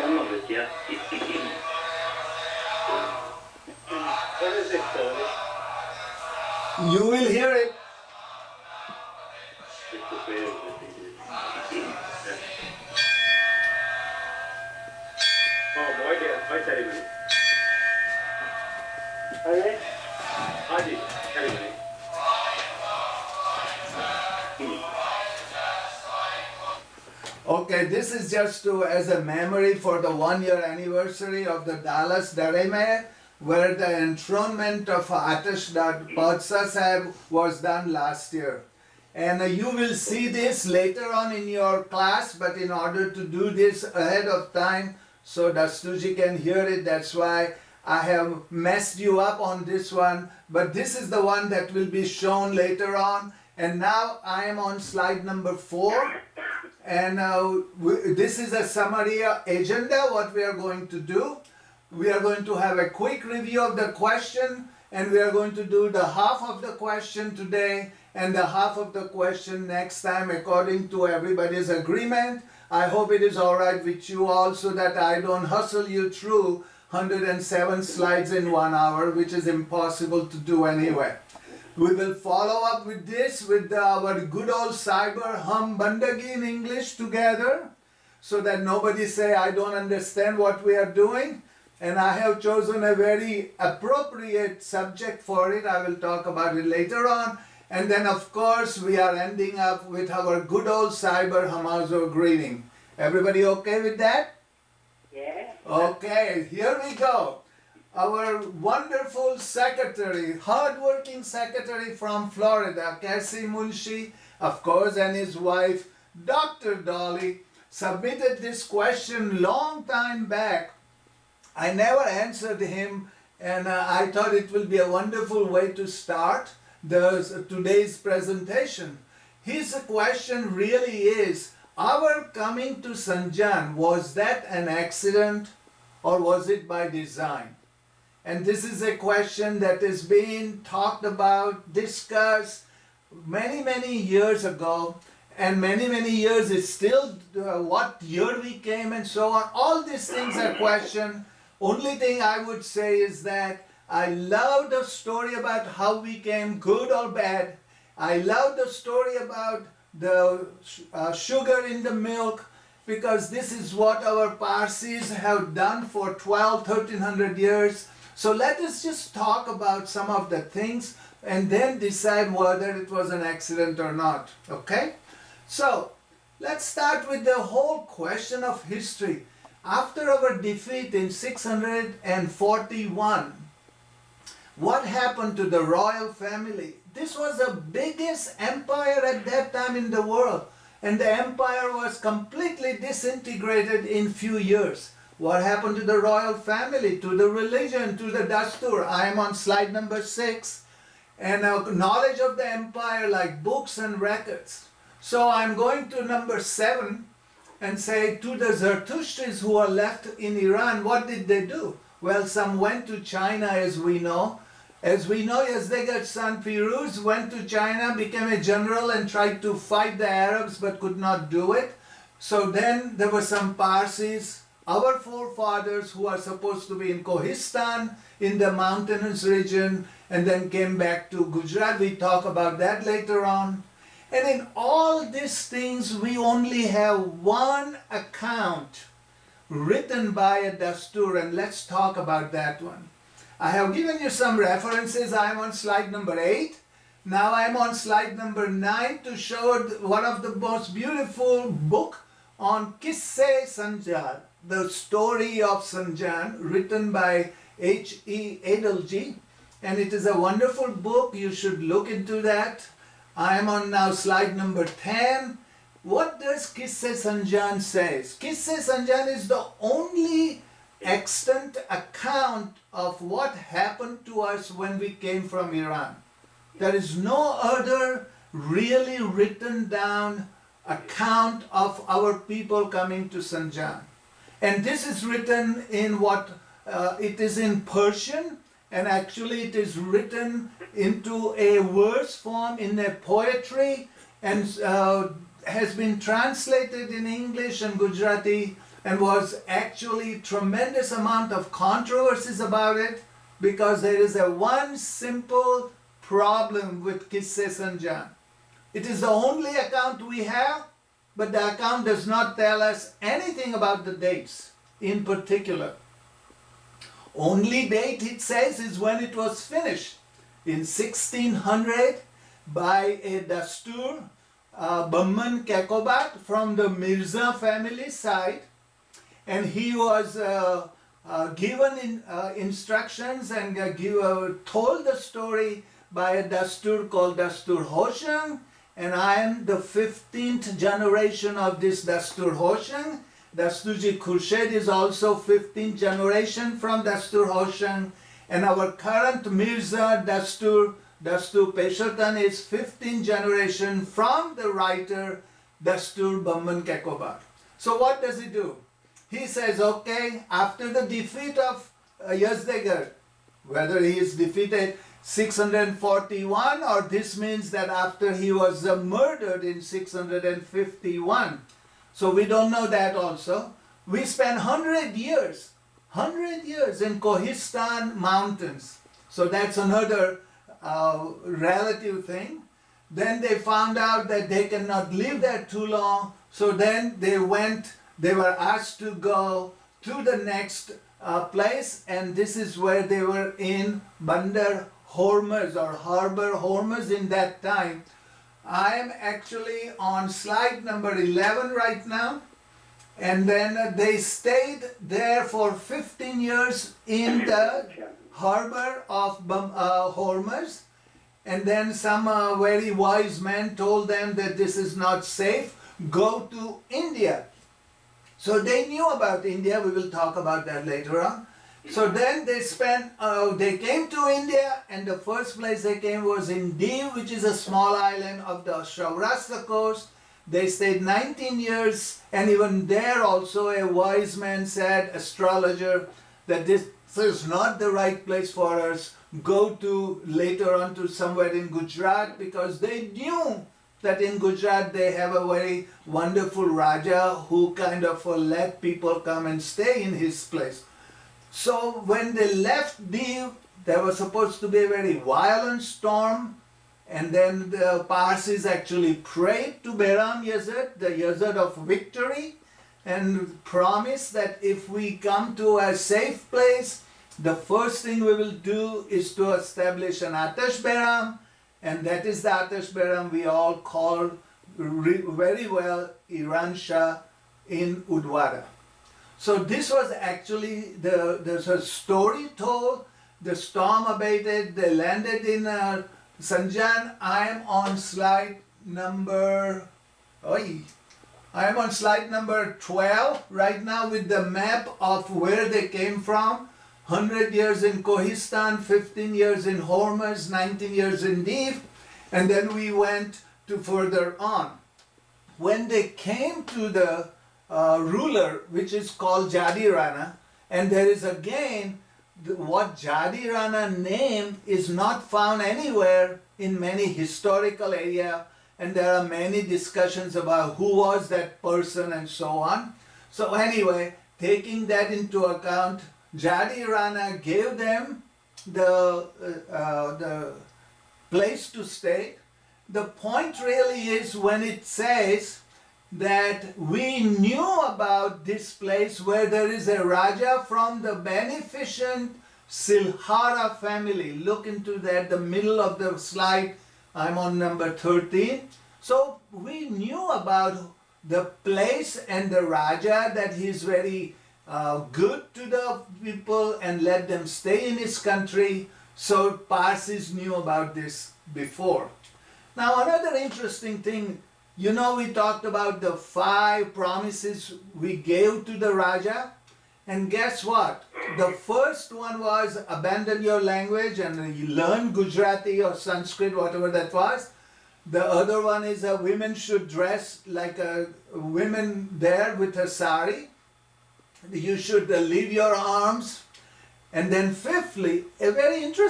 What is it, Soli? You will hear it. Oh, boy, dear. I tell you. Alright? Haji, tell me. Okay, this is just as a memory for the 1-year anniversary of the Dallas Daraius, where the enthronement of Atash Padsa Sahib was done last year. And you will see this later on in your class, but in order to do this ahead of time, so Dasturji can hear it, that's why I have messed you up on this one. But this is the one that will be shown later on. And now I am on slide number 4. And this is a summary agenda, what we are going to do. We are going to have a quick review of the question, and we are going to do the half of the question today and the half of the question next time according to everybody's agreement. I hope it is all right with you all so that I don't hustle you through 107 slides in 1 hour, which is impossible to do anyway. We will follow up with this with our good old cyber hum bandagi in English together so that nobody say I don't understand what we are doing. And I have chosen a very appropriate subject for it. I will talk about it later on. And then of course we are ending up with our good old cyber hamazo greeting. Everybody okay with that? Yeah. Okay, here we go. Our wonderful secretary, hard-working secretary from Florida, Cassie Munshi, of course, and his wife, Dr. Dolly, submitted this question long time back. I never answered him, and I thought it will be a wonderful way to start today's presentation. His question really is, our coming to Sanjan, was that an accident or was it by design? And this is a question that is being talked about, discussed many years ago, and many years is still what year we came and so on. All these things are questioned. Only thing I would say is that I love the story about how we came, good or bad. I love the story about the sugar in the milk, because this is what our Parsis have done for 1300 years. So let us just talk about some of the things and then decide whether it was an accident or not, okay? So let's start with the whole question of history. After our defeat in 641, what happened to the royal family? This was the biggest empire at that time in the world, and the empire was completely disintegrated in few years. What happened to the royal family, to the religion, to the Dastur? I am on slide number 6. And knowledge of the empire like books and records. So I'm going to number 7 and say to the Zartushtris who are left in Iran, what did they do? Well, some went to China, as we know. As we know, Yazdegat San Firuz went to China, became a general and tried to fight the Arabs but could not do it. So then there were some Parsis, our forefathers who are supposed to be in Kohistan, in the mountainous region, and then came back to Gujarat. We talk about that later on. And in all these things, we only have one account written by a Dastur, and let's talk about that one. I have given you some references. I am on slide number 8. Now I am on slide number 9 to show one of the most beautiful book on Qus Ans, the story of Sanjan, written by H.E. Adalji, and it is a wonderful book. You should look into that. I am on now slide number 10. What does Qus Sanjan says? Qus Sanjan is the only extant account of what happened to us when we came from Iran. There is no other really written down account of our people coming to Sanjan. And this is written in it is in Persian, and actually it is written into a verse form in a poetry, and has been translated in English and Gujarati and was actually tremendous amount of controversies about it, because there is a one simple problem with Qus Ans. It is the only account we have, but the account does not tell us anything about the dates in particular. Only date it says is when it was finished in 1600 by a Dastur, Bahman Kaikobad from the Mirza family side, and he was given instructions and told the story by a Dastur called Dastur Hoshang, and I am the 15th generation of this Dastur Hoshang. Dasturji Khurshed is also 15th generation from Dastur Hoshang, and our current Mirza Dastur Peshatan is 15th generation from the writer Dastur Bahman Kaikobad. So what does he do? He says, okay, after the defeat of Yazdegerd, whether he is defeated 641 or this means that after he was murdered in 651. So we don't know that also. We spent 100 years in Kohistan mountains. So that's another relative thing. Then they found out that they cannot live there too long. So then they were asked to go to the next place, and this is where they were in Bandar Hormuz or Harbor Hormuz in that time. I am actually on slide number 11 right now, and then they stayed there for 15 years in the harbor of Hormuz, and then some very wise men told them that this is not safe, go to India. So they knew about India, we will talk about that later on. So then they came to India, and the first place they came was in Div, which is a small island of the Saurashtra coast. They stayed 19 years, and even there also a wise man said, astrologer, that this is not the right place for us. Go to later on to somewhere in Gujarat, because they knew that in Gujarat they have a very wonderful Raja who kind of let people come and stay in his place. So when they left Div, there was supposed to be a very violent storm, and then the Parsis actually prayed to Behram Yazid, the Yazid of victory, and promised that if we come to a safe place, the first thing we will do is to establish an Atash Behram, and that is the Atash Behram we all call very well Iranshah in Udwada. So this was actually, there's a story told, the storm abated, they landed in Sanjan. I am on slide number 12 right now with the map of where they came from. 100 years in Kohistan, 15 years in Hormuz, 19 years in Div, and then we went to further on. When they came to the ruler, which is called Jadi Rana, and there is again what Jadi Rana name is not found anywhere in many historical area, and there are many discussions about who was that person and so on. So anyway, taking that into account, Jadi Rana gave them the place to stay. The point really is when it says that we knew about this place where there is a Raja from the beneficent Silhara family. Look into that, the middle of the slide. I'm on number 13. So we knew about the place and the Raja, that he is very good to the people and let them stay in his country. So Parsis knew about this before. Now another interesting thing, you know, we talked about the 5 promises we gave to the Raja, and guess what? The first one was abandon your language and you learn Gujarati or Sanskrit, whatever that was. The other one is women should dress like a women there with a sari. You should leave your arms. And then fifthly, a very interesting